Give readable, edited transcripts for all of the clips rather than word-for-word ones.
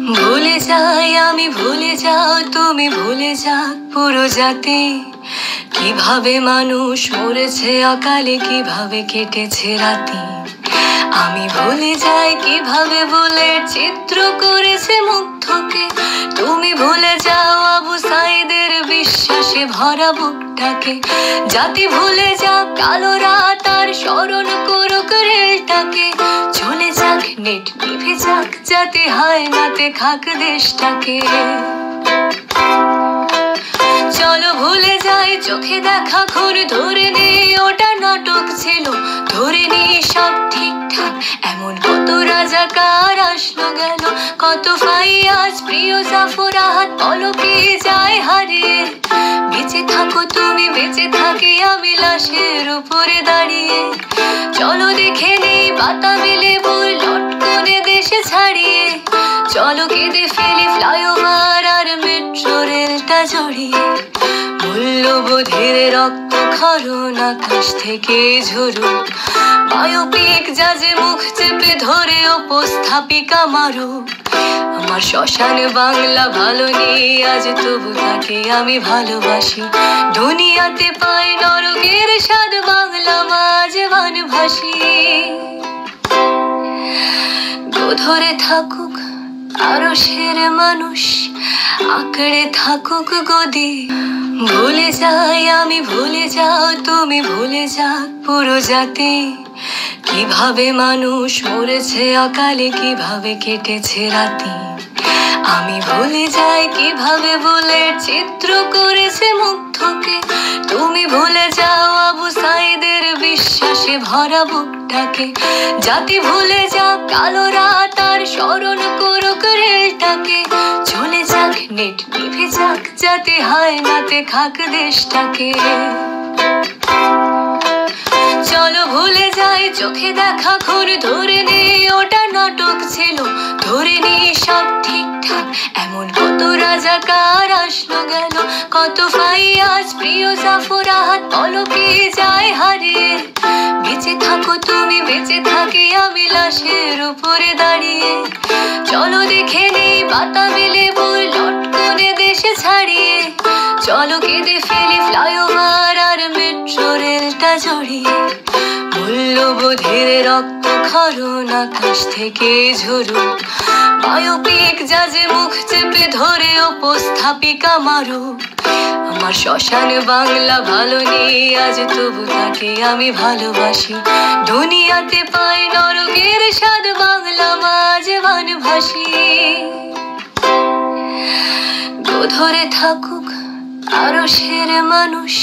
ভুলে যাই আমি, ভুলে যাও তুমি, ভুলে যাক পুরো জাতি। কিভাবে মানুষ মরেছে অকালে, কিভাবে কেটেছে রাতি। আমি ভুলে যাই কিভাবে বুলের চিত্র করেছে মুগ্ধকে। তুমি ভুলে যাও আবু সাইদের বিশ্বাসে ভরা বুকটাকে। জাতি ভুলে যাক কালো রাত আর স্মরণ করুক রেলটাকে। চলে যাক নেট নিভে যাক, জাতি হয় নাতে খাক দেশটাকে। চলো ভুলে যাই চোখে দেখা খুন, ধরে নেই ওটা নাটক ছিল। ধরে নেই সব ঠিকঠাক, এমন কত রাজাকার আসলো গেল। কত ফাইয়াজ প্রিয় জাফর আহাত পলকে যায় হারিয়ে। বেঁচে থাকো তুমি, বেঁচে থাকি আমি লাশের উপরে দাঁড়িয়ে। চলো দেখে নেই বাতাবি লেবুর লটকনে দেশে ছাড়িয়ে। চলো কেঁদে ফেলি ফ্লাইওভার আর মেট্রো রেলটা জড়িয়ে। মূল্যবোধের রক্ত ক্ষরণ আকাশ থেকে ঝরুক। বায়োপিক জাজে মুখ চেপে ধরে উপস্থাপিকা মারুক। আমার শ্মশান বাংলা ভালো নেই আজ, তবু তাকে আমি ভালোবাসি। দুনিয়াতে পাই নরকের স্বাদ, বাংলা মাঝে বানভাসি। ধরে থাকুক আরো সের মানুষ, আঁকড়ে থাকুক গদি। ভুলে যাই আমি, ভুলে যাও তুমি, ভুলে যাক পুরো জাতি। কিভাবে মানুষ মরেছে অকালে, কিভাবে কেটেছে রাতি। আমি ভুলে যাই কিভাবে বুলের চিত্র করেছে মুগ্ধকে। তুমি ভুলে যাও আবু সাইদের বিশ্বাসে ভরা বুকটাকে। জাতি ভুলে যাক কালো রাত আর স্মরণ করুক রেলটাকে। চলে যাক নেট নিভে যাক, জাতি হয় নাতে খাক দেশটাকে। চলো ভুলে যাই চোখে দেখা খুন, ধরে নেই ওটা নাটক ছিল। ধরে নেই সব ঠিকঠাক, এমন কত রাজাকার আসলো গেল। কত ফাইয়াজ প্রিয় জাফর আহাত পলকে যায় হারিয়ে। বেঁচে থাকো তুমি, বেঁচে থাকি আমি লাশের উপরে দাঁড়িয়ে। চলো দেখে নেই বাতাবি লেবুর লটকনে দেশে ছাড়িয়ে। চলো কেঁদে ফেলি ফ্লাইওভার আর মেট্রো রেলটা জড়িয়ে। মূল্যবোধের রক্ত ক্ষরণ আকাশ থেকে ঝরুক। বায়োপিক জাজে মুখ চেপে ধরে উপস্থাপিকা মারুক। আমার শ্মশান বাংলা ভালো নেই আজ, তবু তাকে আমি ভালোবাসি। দুনিয়াতে পাই নরকের স্বাদ, বাংলা মাঝে বানভাসি। ধরে থাকুক আরো সের মানুষ,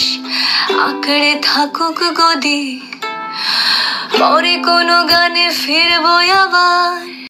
আঁকড়ে থাকুক গদি। পরে কোনো গানে ফিরবো আবার।